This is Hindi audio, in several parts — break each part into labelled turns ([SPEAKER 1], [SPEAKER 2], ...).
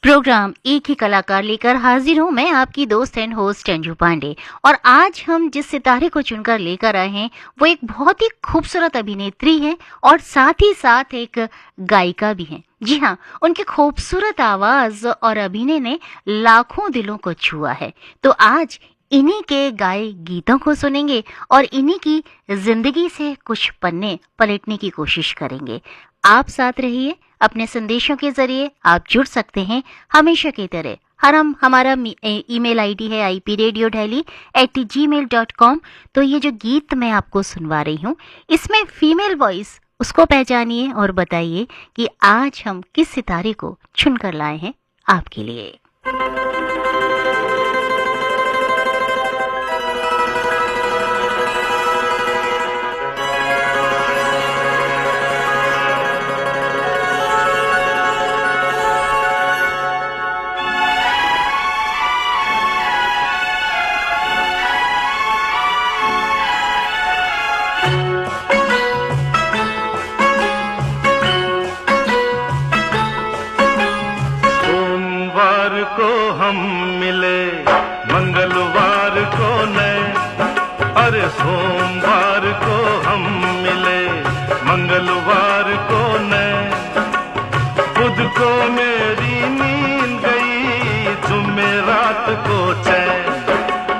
[SPEAKER 1] प्रोग्राम एक ही कलाकार लेकर हाजिर हूँ मैं, आपकी दोस्त एंड होस्ट अंजू पांडे। और आज हम जिस सितारे को चुनकर लेकर आए हैं वो एक बहुत ही खूबसूरत अभिनेत्री है और साथ ही साथ एक गायिका भी है। जी हाँ, उनकी खूबसूरत आवाज और अभिनय ने लाखों दिलों को छुआ है। तो आज इन्हीं के गाए गीतों को सुनेंगे और इन्हीं की जिंदगी से कुछ पन्ने पलटने की कोशिश करेंगे। आप साथ रहिए, अपने संदेशों के जरिए आप जुड़ सकते हैं हमेशा की तरह। हमारा ईमेल आईडी है ipradiodehli@gmail.com। तो ये जो गीत मैं आपको सुनवा रही हूँ इसमें फीमेल वॉइस, उसको पहचानिए और बताइए कि आज हम किस सितारे को चुनकर लाए हैं आपके लिए।
[SPEAKER 2] को हम मिले मंगलवार को अरे सोमवार को हम मिले मंगलवार को बुध को मेरी नींद गई, जुमेरात को चैन,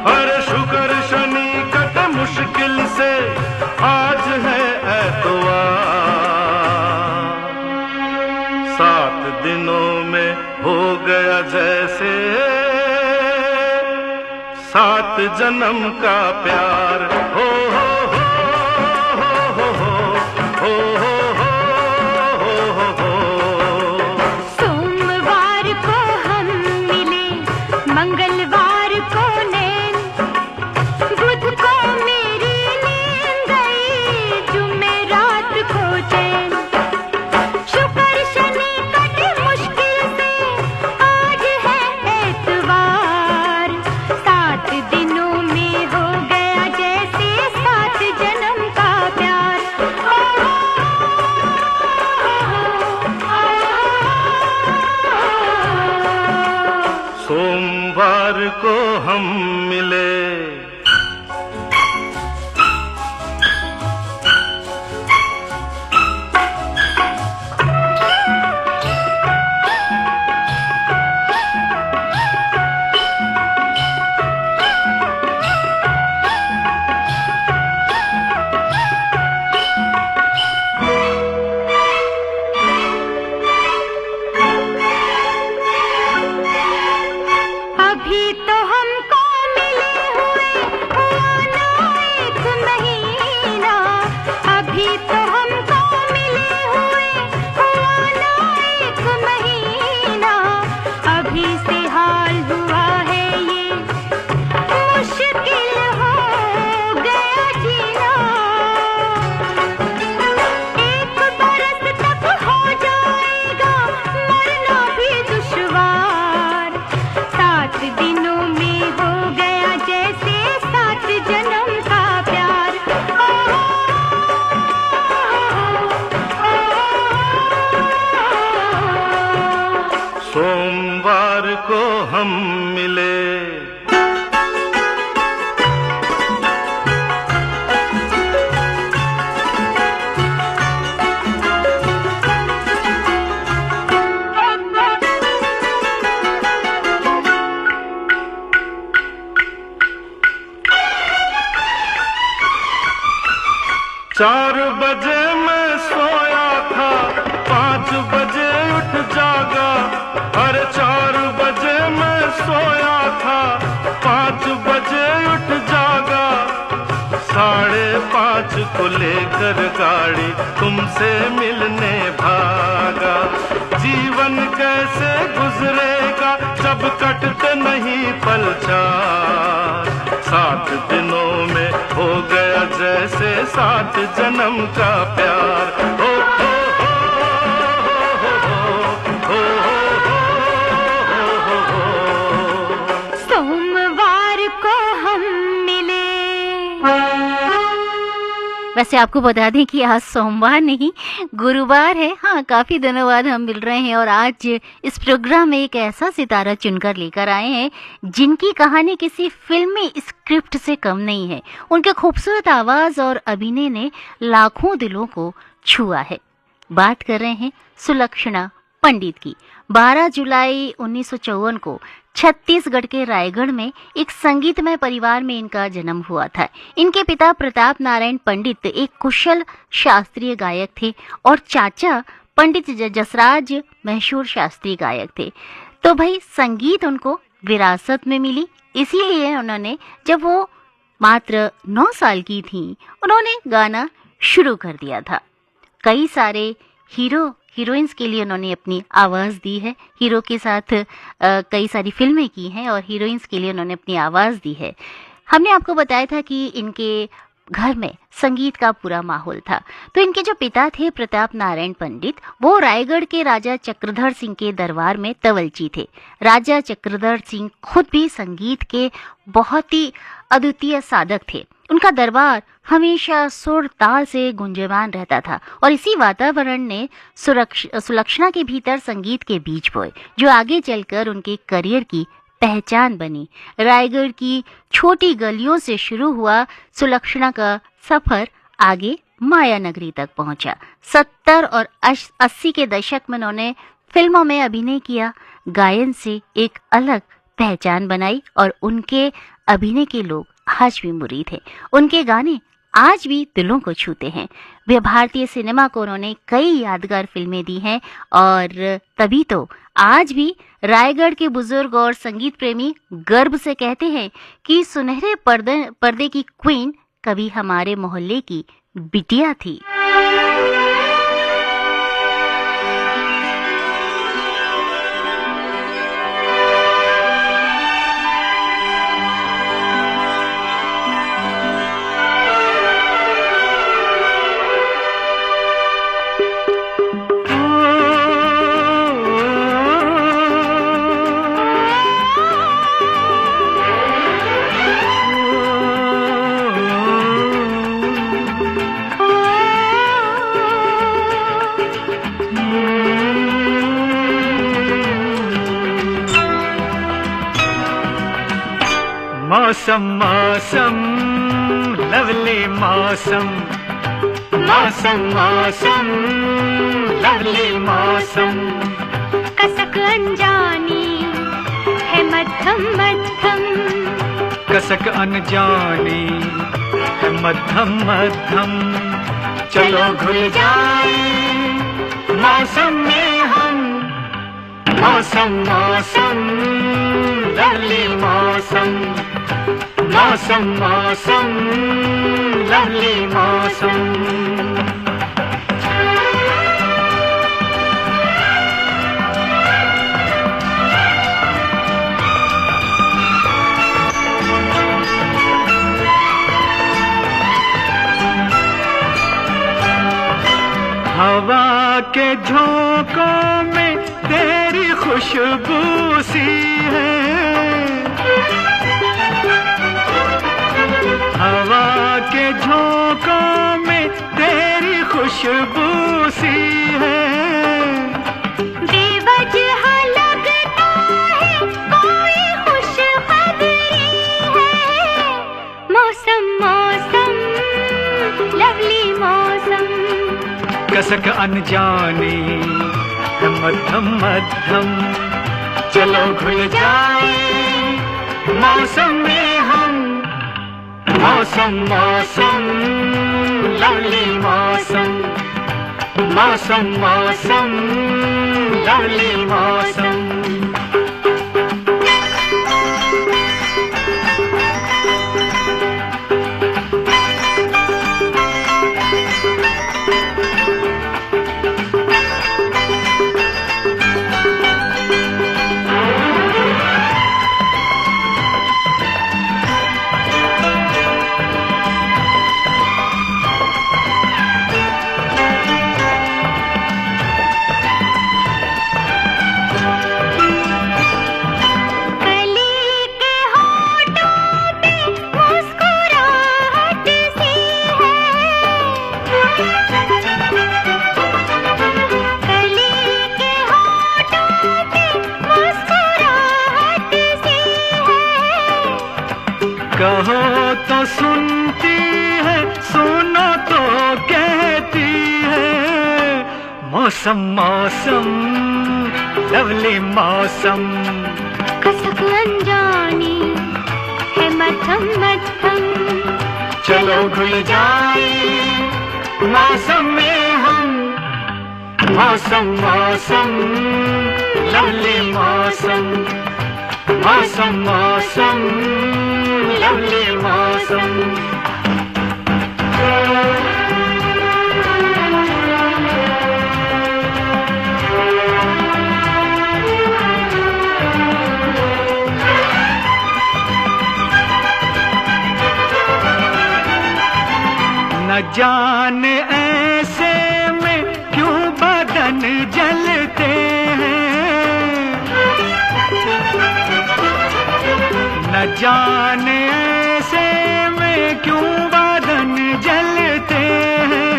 [SPEAKER 2] अरे शुक्र शनि कट मुश्किल से आज है एतवार। 7 दिनों में हो गया जैसे 7 जन्म का प्यार। हो हो हो हो हो हो हो हो हो हो।
[SPEAKER 3] सोमवार को हम मिले मंगलवार को नैन, बुध को मेरी नींद गई, जुमेरात को चैन, शुक्र शनि कटे मुश्किल से आज है एतवार। 7 दिनों में हो गया जैसे 7 जन्म का प्यार।
[SPEAKER 2] सोमवार को हम मिले।
[SPEAKER 3] अभी तो हमको मिले हुए हुआ ना 1 महीना, अभी तो हमको मिले हुए हुआ ना 1 महीना, अभी से हाल हुआ है ये मुश्किल हो गया जीना। 1 बरस तक हो जाएगा मरना भी दुश्वार। 7 दिनों में हो गया जैसे 7 जन्म का प्यार।
[SPEAKER 2] सोमवार को हम मिले। चार बजे मैं सोया था, 5 बजे उठ जागा, अरे 4 बजे मैं सोया था, 5 बजे उठ जागा, 5:30 को लेकर गाड़ी तुमसे मिलने भागा। जीवन कैसे गुजरेगा जब कटते नहीं पल चार। 7 दिनों में हो गया जैसे 7 जन्म का प्यार। हो हो हो हो हो हो हो।
[SPEAKER 3] सोमवार को हम मिले।
[SPEAKER 1] वैसे आपको बता दें कि आज सोमवार नहीं गुरुवार है। हाँ, काफ़ी दिनों बाद हम मिल रहे हैं और आज इस प्रोग्राम में एक ऐसा सितारा चुनकर लेकर आए हैं जिनकी कहानी किसी फिल्मी स्क्रिप्ट से कम नहीं है। उनके खूबसूरत आवाज़ और अभिनय ने लाखों दिलों को छुआ है। बात कर रहे हैं सुलक्षणा पंडित की। 12 जुलाई 1954 को छत्तीसगढ़ के रायगढ़ में एक संगीतमय परिवार में इनका जन्म हुआ था। इनके पिता प्रताप नारायण पंडित एक कुशल शास्त्रीय गायक थे और चाचा पंडित जसराज मशहूर शास्त्रीय गायक थे। तो भाई संगीत उनको विरासत में मिली, इसीलिए उन्होंने जब वो मात्र 9 साल की थी उन्होंने गाना शुरू कर दिया था। कई सारे हीरोइंस के लिए उन्होंने अपनी आवाज़ दी है। हीरो के साथ कई सारी फिल्में की हैं और हीरोइंस के लिए उन्होंने अपनी आवाज़ दी है। हमने आपको बताया था कि इनके घर में संगीत का पूरा माहौल था। तो इनके जो पिता थे प्रताप नारायण पंडित, वो रायगढ़ के राजा चक्रधर सिंह के दरबार में तवलची थे। राजा चक्रधर सिंह खुद भी संगीत के बहुत ही अद्वितीय साधक थे। उनका दरबार हमेशा सुर ताल से गुंजयमान रहता था और इसी वातावरण ने सुलक्षणा के भीतर संगीत के बीज बोए, जो आगे चलकर उनके करियर की पहचान बनी। रायगढ़ की छोटी गलियों से शुरू हुआ सुलक्षणा का सफर आगे माया नगरी तक पहुंचा। 70 और 80 के दशक में उन्होंने फिल्मों में अभिनय किया, गायन से एक अलग पहचान बनाई और उनके अभिनय के लोग आज भी मुरीद हैं। उनके गाने आज भी दिलों को छूते हैं। वे भारतीय सिनेमा को उन्होंने कई यादगार फिल्में दी हैं और तभी तो आज भी रायगढ़ के बुजुर्ग और संगीत प्रेमी गर्व से कहते हैं कि सुनहरे पर्दे की क्वीन कभी हमारे मोहल्ले की बिटिया थी।
[SPEAKER 2] मौसम मौसम लवली मौसम, मौसम मौसम लवली मौसम।
[SPEAKER 3] कसक अनजानी है मध्यम मध्यम,
[SPEAKER 2] कसक अनजानी है मध्यम मध्यम। चलो घुल जाए मौसम में हम, मौसम मौसम लवली मौसम, मौसम मौसम लवली मौसम। हवा के झोंकों में तेरी खुशबू सी है, हवा के झोंकों में तेरी खुशबू सी है।
[SPEAKER 3] बेवजह लगता है कोई खुशखबरी है। मौसम मौसम लवली मौसम,
[SPEAKER 2] कसक अनजानी है मध्यम मध्यम। चलो घुल जाए मौसम में हम, मौसम मौसम लवली मौसम, मौसम मौसम लवली मौसम।
[SPEAKER 4] मौसम मौसम लवली मौसम,
[SPEAKER 3] कसक अनजानी है मध्यम मध्यम,
[SPEAKER 4] चलो घुल जाए मौसम में हम, मौसम मौसम लवली मौसम, मौसम मौसम लवली मौसम। न जाने ऐसे में क्यों बदन जलते हैं, न जाने ऐसे में क्यों बदन जलते हैं,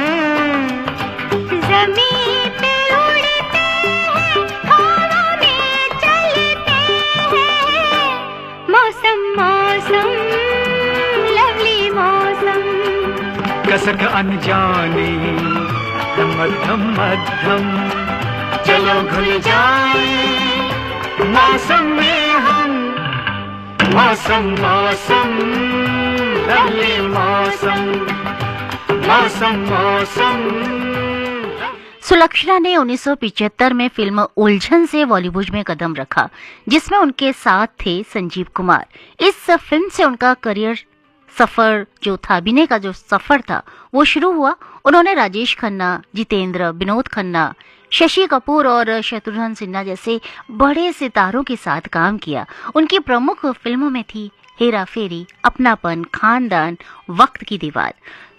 [SPEAKER 3] ज़मीन पे उड़ते हैं, हवा में चलते हैं, मौसम मौसम लवली मौसम,
[SPEAKER 4] कसक अनजानी मध्यम मध्यम, चलो घुल जाए मौसम में हम, मौसम मौसम लवली मौसम, मौसम मौसम।
[SPEAKER 1] सुलक्षणा ने 1975 में फिल्म उलझन से बॉलीवुड में कदम रखा, जिसमें उनके साथ थे संजीव कुमार। इस फिल्म से उनका करियर सफर जो था, अभिनय का जो सफर था, वो शुरू हुआ। उन्होंने राजेश खन्ना, जितेंद्र, विनोद खन्ना, शशि कपूर और शत्रुघ्न सिन्हा जैसे बड़े सितारों के साथ काम किया। उनकी प्रमुख फिल्मों में थी हेरा फेरी, अपनापन, खानदान, वक्त की दीवार।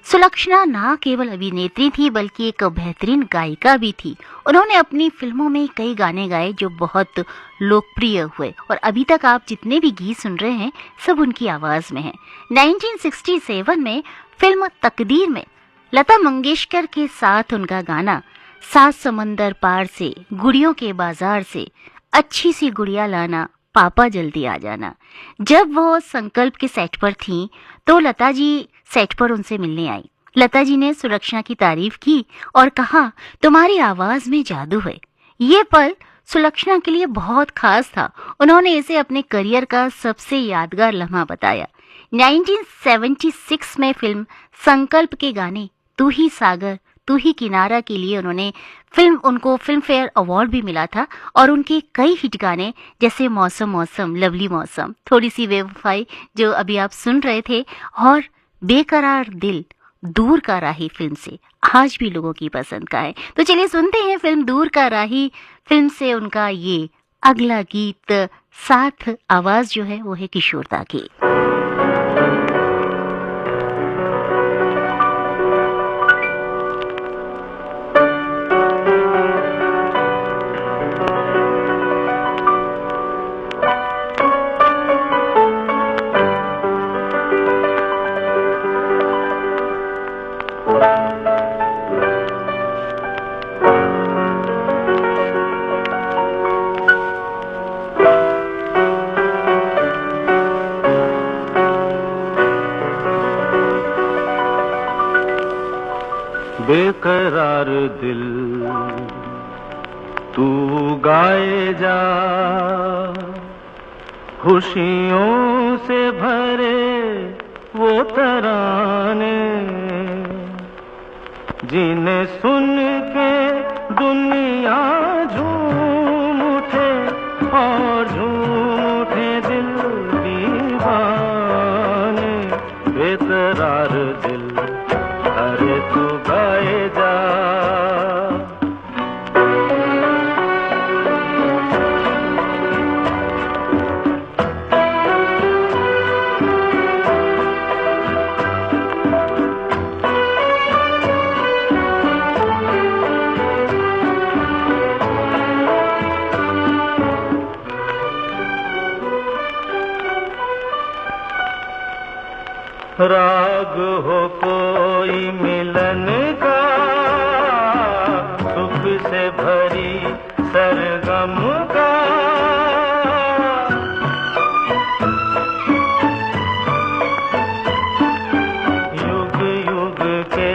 [SPEAKER 1] सुलक्षणा न केवल अभिनेत्री थी बल्कि एक बेहतरीन गायिका भी थी। उन्होंने अपनी फिल्मों में कई गाने गाए जो बहुत लोकप्रिय हुए और अभी तक आप जितने भी गीत सुन रहे हैं सब उनकी आवाज में हैं। 1967 में फिल्म तकदीर में लता मंगेशकर के साथ उनका गाना सात समंदर पार से, गुड़ियों के बाजार से, अच्छी सी गुड़िया लाना, पापा जल्दी आ जाना। जब वो संकल्प के सेट पर थीं तो लता जी सेट पर उनसे मिलने आई। लता जी ने सुलक्षणा की तारीफ की और कहा, तुम्हारी आवाज में जादू है। ये पल सुलक्षणा के लिए बहुत खास था। उन्होंने इसे अपने करियर का सबसे यादगार लम्हा बताया। 1976 में फिल्म संकल्प के गाने तू ही सागर तू ही किनारा के लिए उनको फिल्म फेयर अवार्ड भी मिला था और उनके कई हिट गाने जैसे मौसम मौसम, लवली मौसम, थोड़ी सी बेवफाई जो अभी आप सुन रहे थे और बेकरार दिल दूर का राही फिल्म से आज भी लोगों की पसंद का है। तो चलिए सुनते हैं फिल्म दूर का राही फिल्म से उनका ये अगला गीत। साथ आवाज जो है वो है किशोरदा की।
[SPEAKER 2] बेकरार दिल तू गाए जा, खुशियों से भरे वो तराने, जिन्हें सुन के दुनिया झूम उठे और झूम उठे दिल दीवाने। बेकरार दिल अरे तू गाए जा। राग हो कोई मिलन का, सुख से भरी सरगम का, युग युग के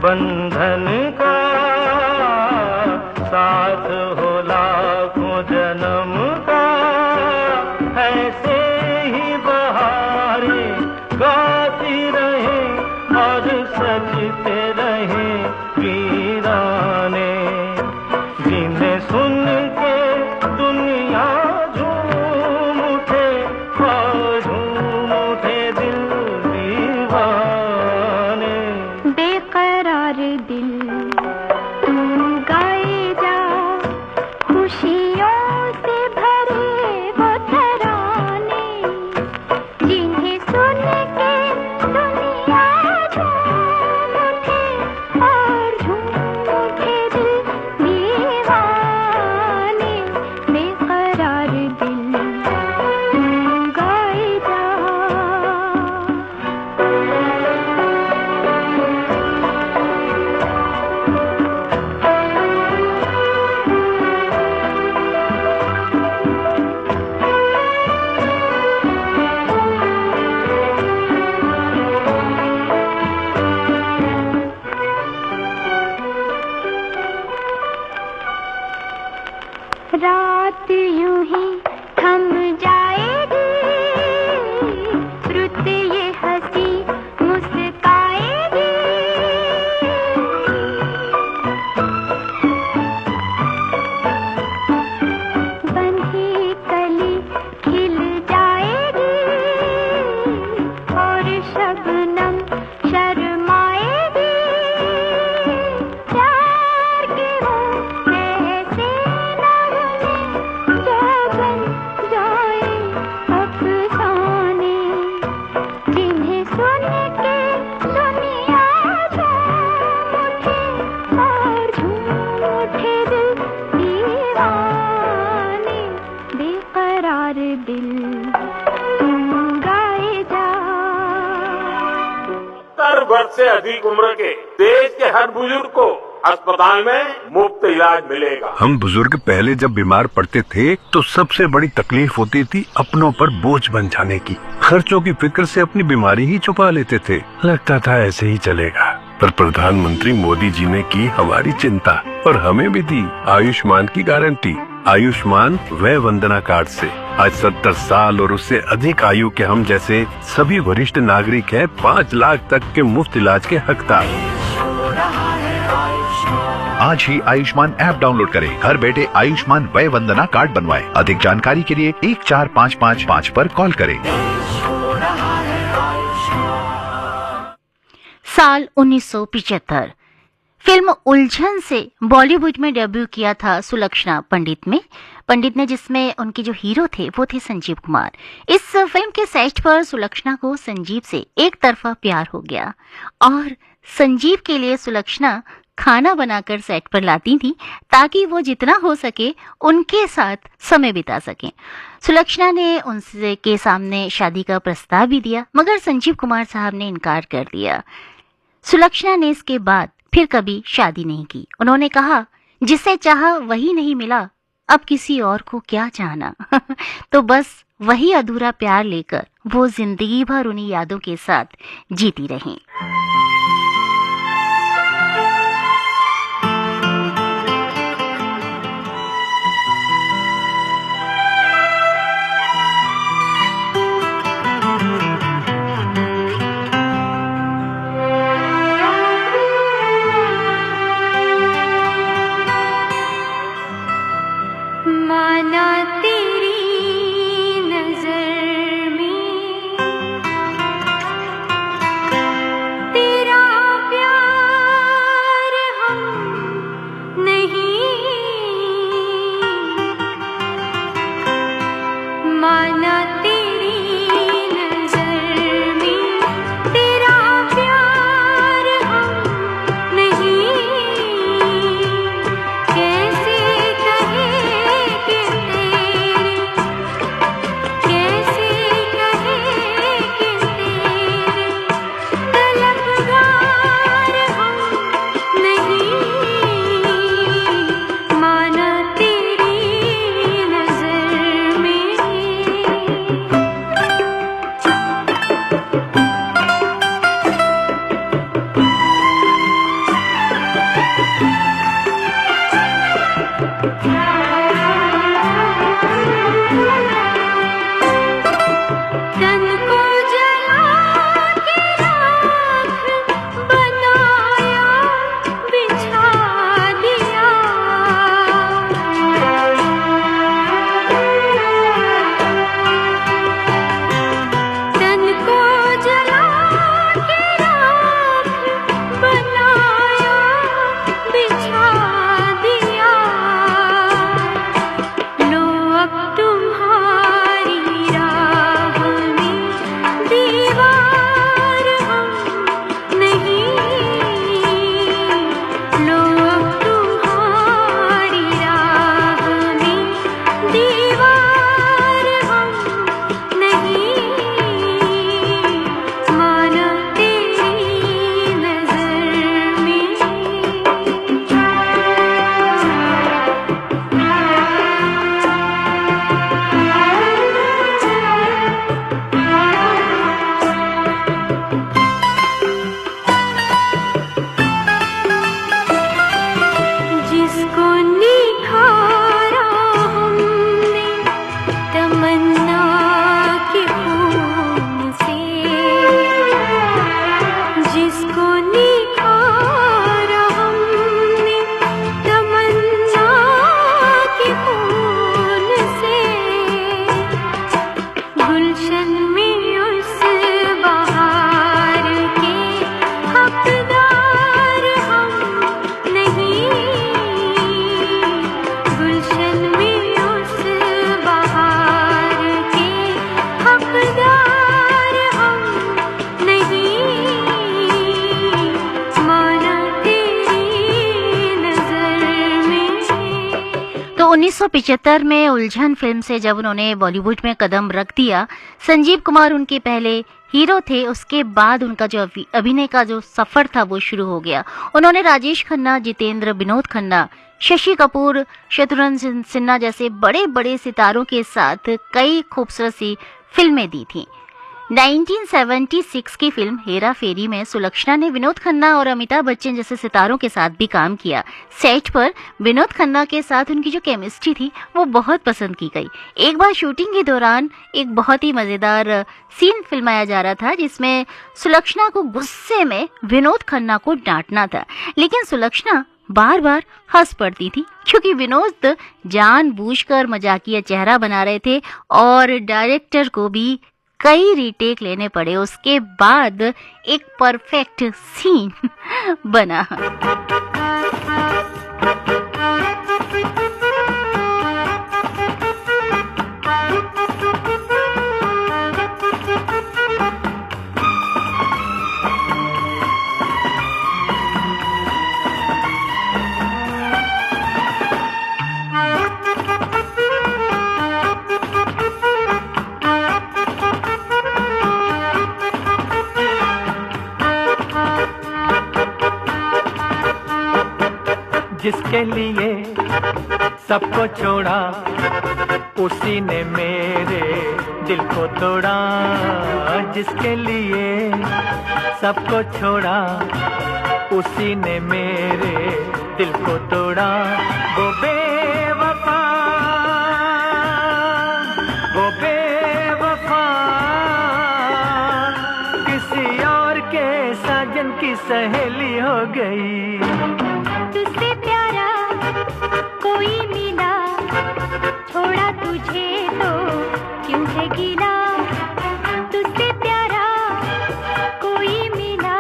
[SPEAKER 2] बंधन का, साथ हो लाखों जन्म का, ऐसे ही बहारें गाती रहे और सजते रहे वीराने। जिन्हें सुन के दुनिया झूम उठे और झूम उठे दिल दीवाने।
[SPEAKER 3] बेकरार दिल तू गाए जा, खुशियों से भरे वो तराने। जिन्हें सुन के दुनिया झूम उठे और झूम उठे दिल दीवाने। बेकरार दिल तू गाए जा। रात यूं ही थम जाएगी, रुत ये हंसी मुस्काएगी। बंधी कली खिल जाएगी और शबनम शर्माएगी। प्यार के हो ऐसे जो बन जाए अफसाने। जिन्हें सुन के दुनिया झूम उठे और झूम उठे दिल दीवाने। बेकरार दिल तुम गाए जा।
[SPEAKER 5] 70 वर्ष से अधिक उम्र के देश के हर बुजुर्ग को अस्पताल में मुफ्त इलाज मिलेगा।
[SPEAKER 6] हम बुजुर्ग पहले जब बीमार पड़ते थे तो सबसे बड़ी तकलीफ होती थी अपनों पर बोझ बन जाने की। खर्चों की फिक्र से अपनी बीमारी ही छुपा लेते थे, लगता था ऐसे ही चलेगा। पर प्रधानमंत्री मोदी जी ने की हमारी चिंता और हमें भी दी आयुष्मान की गारंटी। आयुष्मान वय वंदना कार्ड से आज 70 साल और उससे अधिक आयु के हम जैसे सभी वरिष्ठ नागरिक हैं 5 लाख तक के मुफ्त इलाज के हकदार।
[SPEAKER 7] आज ही आयुष्मान ऐप डाउनलोड करें, घर बैठे आयुष्मान वय वंदना कार्ड बनवाएं। अधिक जानकारी के लिए 14555 पर कॉल करें।
[SPEAKER 1] साल 1975 फिल्म उलझन से बॉलीवुड में डेब्यू किया था सुलक्षणा पंडित ने, जिसमें उनके जो हीरो थे वो थे संजीव कुमार। इस फिल्म के सेट पर सुलक्षणा को संजीव से एक तरफा प्यार हो गया और संजीव के लिए सुलक्षणा खाना बनाकर सेट पर लाती थी ताकि वो जितना हो सके उनके साथ समय बिता सकें। सुलक्षणा ने उनसे के सामने शादी का प्रस्ताव भी दिया मगर संजीव कुमार साहब ने इनकार कर दिया। सुलक्षणा ने इसके बाद फिर कभी शादी नहीं की। उन्होंने कहा, जिसे चाहा वही नहीं मिला, अब किसी और को क्या चाहना। तो बस वही अधूरा प्यार लेकर वो जिंदगी भर उन्हीं यादों के साथ जीती रहीं।
[SPEAKER 3] माना तेरी नजर में
[SPEAKER 1] 1975 में उलझन फिल्म से जब उन्होंने बॉलीवुड में कदम रख दिया, संजीव कुमार उनके पहले हीरो थे। उसके बाद उनका जो अभिनय का जो सफर था वो शुरू हो गया। उन्होंने राजेश खन्ना, जितेंद्र, विनोद खन्ना, शशि कपूर, शत्रुघ्न सिन्हा जैसे बड़े बड़े सितारों के साथ कई खूबसूरत सी फिल्में दी थीं। 1976 की फिल्म हेरा फेरी में सुलक्षणा ने विनोद खन्ना और अमिताभ बच्चन जैसे सितारों के साथ भी काम किया। सेट पर विनोद खन्ना के साथ उनकी जो केमिस्ट्री थी वो बहुत पसंद की गई। एक बार शूटिंग के दौरान एक बहुत ही मजेदार सीन फिल्माया जा रहा था जिसमें सुलक्षणा को गुस्से में विनोद खन्ना को डांटना था, लेकिन सुलक्षणा बार बार हंस पड़ती थी क्योंकि विनोद जानबूझकर मजाकिया चेहरा बना रहे थे और डायरेक्टर को भी कई रीटेक लेने पड़े। उसके बाद एक परफेक्ट सीन बना।
[SPEAKER 4] जिसके लिए सबको छोड़ा उसी ने मेरे दिल को तोड़ा। जिसके लिए सबको छोड़ा उसी ने मेरे दिल को तोड़ा। वो बेवफा किसी और के साजन की सहेली हो गई।
[SPEAKER 3] तुझसे प्यारा कोई मिला, छोड़ा तुझे तो क्यों है गिला। तुझसे प्यारा कोई मिला,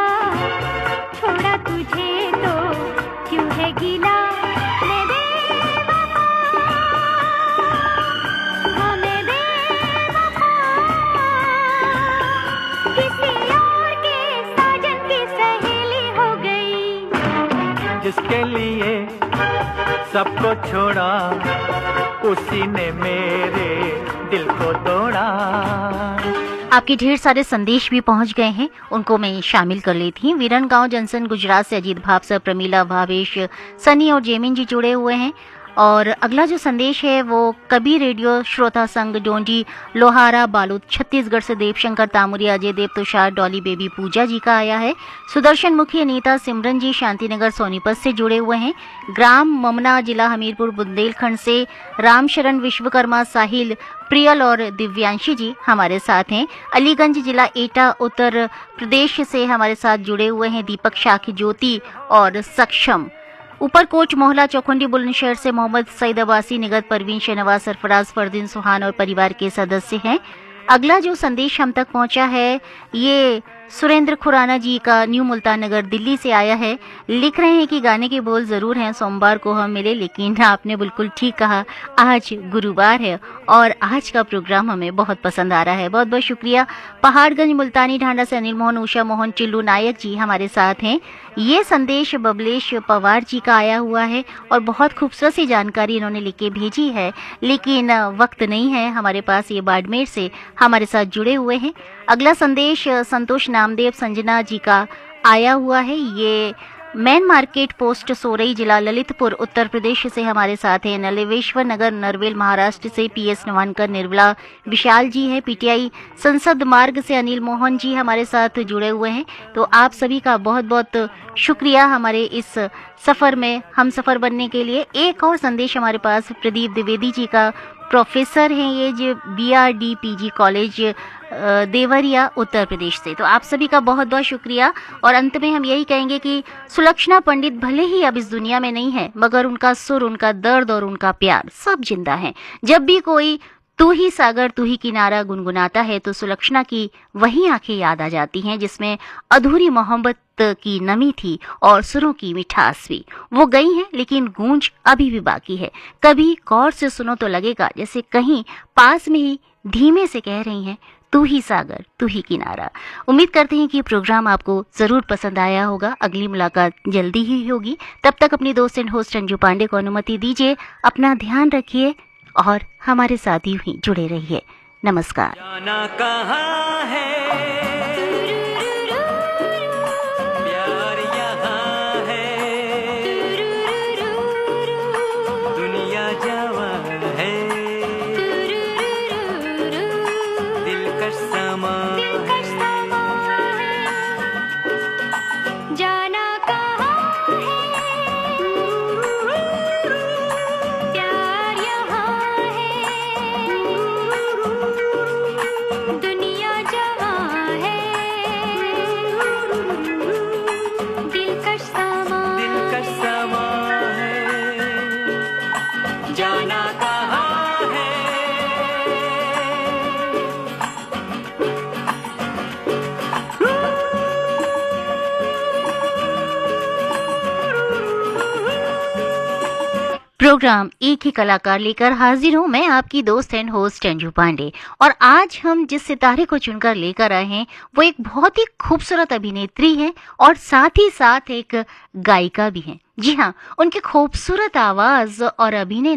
[SPEAKER 3] छोड़ा तुझे तो क्यों है गिला। मैं बेवफा, हाँ मैं बेवफा, किसी और के साजन की सहेली हो गई।
[SPEAKER 4] जिसके लिए सबको छोड़ा उसी ने मेरे दिल को तोड़ा।
[SPEAKER 1] आपके ढेर सारे संदेश भी पहुंच गए हैं, उनको मैं शामिल कर लेती हूँ। वीरन गांव जनसन गुजरात से अजीत भावसा, प्रमीला, भावेश, सनी और जेमिन जी जुड़े हुए हैं। और अगला जो संदेश है वो कबीर रेडियो श्रोता संघ डोंडी लोहारा बालूद छत्तीसगढ़ से देवशंकर तामुरिया, अजय देव, तुषार, डॉली बेबी, पूजा जी का आया है। सुदर्शन मुखी, अनीता, सिमरन जी शांतिनगर सोनीपत से जुड़े हुए हैं। ग्राम ममना, जिला हमीरपुर, बुंदेलखंड से रामशरण, विश्वकर्मा, साहिल, प्रियल और दिव्यांशी जी हमारे साथ हैं। अलीगंज जिला एटा उत्तर प्रदेश से हमारे साथ जुड़े हुए हैं दीपक, शाखी, ज्योति और सक्षम। ऊपरकोट, मोहला, चौखंडी, बुलंदशहर से मोहम्मद सईद अब्बासी, निगत, परवीन, शहनवाज, सरफराज, फरदीन, सुहान और परिवार के सदस्य हैं। अगला जो संदेश हम तक पहुंचा है ये सुरेंद्र खुराना जी का न्यू मुल्तान नगर दिल्ली से आया है। लिख रहे हैं कि गाने के बोल ज़रूर हैं, सोमवार को हम मिले, लेकिन आपने बिल्कुल ठीक कहा, आज गुरुवार है और आज का प्रोग्राम हमें बहुत पसंद आ रहा है। बहुत बहुत शुक्रिया। पहाड़गंज, मुल्तानी ढांडा से अनिल मोहन, उषा मोहन, चिल्लू नायक जी हमारे साथ हैं। ये संदेश बबलेश पवार जी का आया हुआ है और बहुत खूबसूरत सी जानकारी इन्होंने लिख के भेजी है, लेकिन वक्त नहीं है हमारे पास। ये बाड़मेर से हमारे साथ जुड़े हुए हैं। अगला संदेश संतोष नामदेव संजना जी का आया हुआ है। ये मैन मार्केट पोस्ट सोरई, जिला ललितपुर, उत्तर प्रदेश से हमारे साथ हैं। नलेवेश्वर नगर, नरवेल, महाराष्ट्र से पीएस नवानकर, निर्मला विशाल जी हैं। पीटीआई संसद मार्ग से अनिल मोहन जी हमारे साथ जुड़े हुए हैं। तो आप सभी का बहुत बहुत शुक्रिया हमारे इस सफ़र में हम सफ़र बनने के लिए। एक और संदेश हमारे पास प्रदीप द्विवेदी जी का, प्रोफेसर हैं ये, जो BRD कॉलेज देवरिया उत्तर प्रदेश से। तो आप सभी का बहुत बहुत शुक्रिया। और अंत में हम यही कहेंगे कि सुलक्षणा पंडित भले ही अब इस दुनिया में नहीं है, मगर उनका सुर, उनका दर्द और उनका प्यार सब जिंदा है। जब भी कोई तू ही सागर तू ही किनारा गुनगुनाता है तो सुलक्षणा की वही आंखें याद आ जाती हैं जिसमें अधूरी मोहब्बत की नमी थी और सुरों की मिठास भी। वो गई हैं लेकिन गूंज अभी भी बाकी है। कभी गौर से सुनो तो लगेगा जैसे कहीं पास में ही धीमे से कह रही हैं, तू ही सागर तू ही किनारा। उम्मीद करते हैं कि ये प्रोग्राम आपको ज़रूर पसंद आया होगा। अगली मुलाकात जल्दी ही होगी। तब तक अपनी दोस्त एंड होस्ट अंजू पांडे को अनुमति दीजिए। अपना ध्यान रखिए और हमारे साथ यूं ही जुड़े रहिए। नमस्कार।
[SPEAKER 4] जाना कहाँ है, प्यार यहाँ है, दुनिया जवां है, दिलकश समा है।
[SPEAKER 3] जाना कहाँ है, प्यार यहाँ है, दुनिया जवां है, दिलकश समा
[SPEAKER 4] है। जाना कहाँ है,
[SPEAKER 1] प्रोग्राम एक ही कलाकार लेकर हाजिर हूँ मैं, आपकी दोस्त एंड होस्ट अंजू पांडे। और आज हम जिस सितारे को चुनकर लेकर आए हैं वो एक बहुत ही खूबसूरत अभिनेत्री है और साथ ही साथ एक गायिका भी हैं। जी हाँ, उनकी खूबसूरत आवाज़ और अभिनय